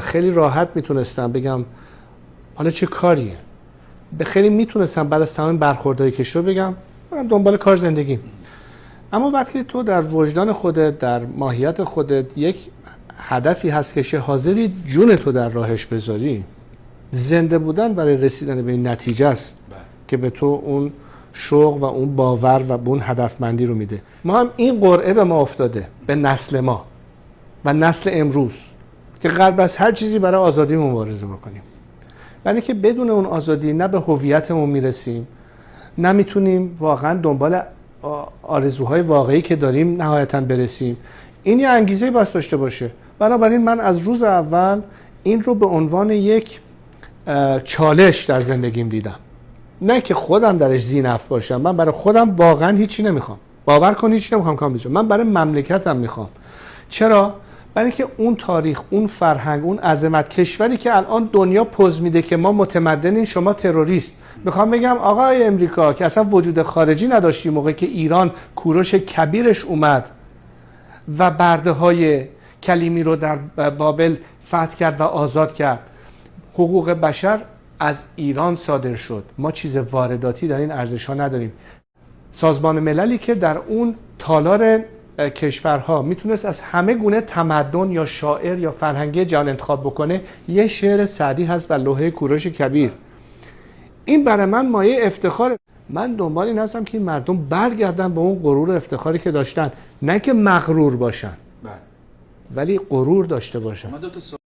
خیلی راحت میتونستم بگم حالا چه کاریه. خیلی میتونستم بعد از تمام برخوردهایی که شد بگم من دنبال کار زندگیم. اما وقتی تو در وجدان خودت، در ماهیت خودت یک هدفی هست که حاضری جون تو در راهش بذاری، زنده بودن برای رسیدن به این نتیجه است که به تو اون شوق و اون باور و اون هدفمندی رو میده. ما هم این قرعه به ما افتاده، به نسل ما و نسل امروز، که قبل از هر چیزی برای آزادی مبارزه بکنیم. یعنی که بدون اون آزادی نه به هویتمون میرسیم، نه میتونیم واقعا دنبال آرزوهای واقعی که داریم نهایتاً برسیم. این یه انگیزه باید داشته باشه. بنابراین من از روز اول این رو به عنوان یک چالش در زندگیم دیدم، نه که خودم درش ذی‌نفع باشم. من برای خودم واقعا هیچی نمیخوام، باور کن هیچی نمیخوام کام بشم. من برای مملکتم میخوام. چرا؟ برای که اون تاریخ، اون فرهنگ، اون عظمت، کشوری که الان دنیا پوز میده که ما متمدنین شما تروریست. میخوام بگم آقای امریکا که اصلا وجود خارجی نداشتی موقعی که ایران کوروش کبیرش اومد و برده های کلیمی رو در بابل فتح کرد و آزاد کرد، حقوق بشر از ایران صادر شد. ما چیز وارداتی در این ارزش ها نداریم. سازمان مللی که در اون تالار کشورها میتونست از همه گونه تمدن یا شاعر یا فرهنگی جهان انتخاب بکنه، یه شعر سعدی هست و لوحه کوروش کبیر. این برای من مایه افتخار. من دنبال این هستم که این مردم برگردن به اون غرور و افتخاری که داشتن، نه که مغرور باشن ولی غرور داشته باشن.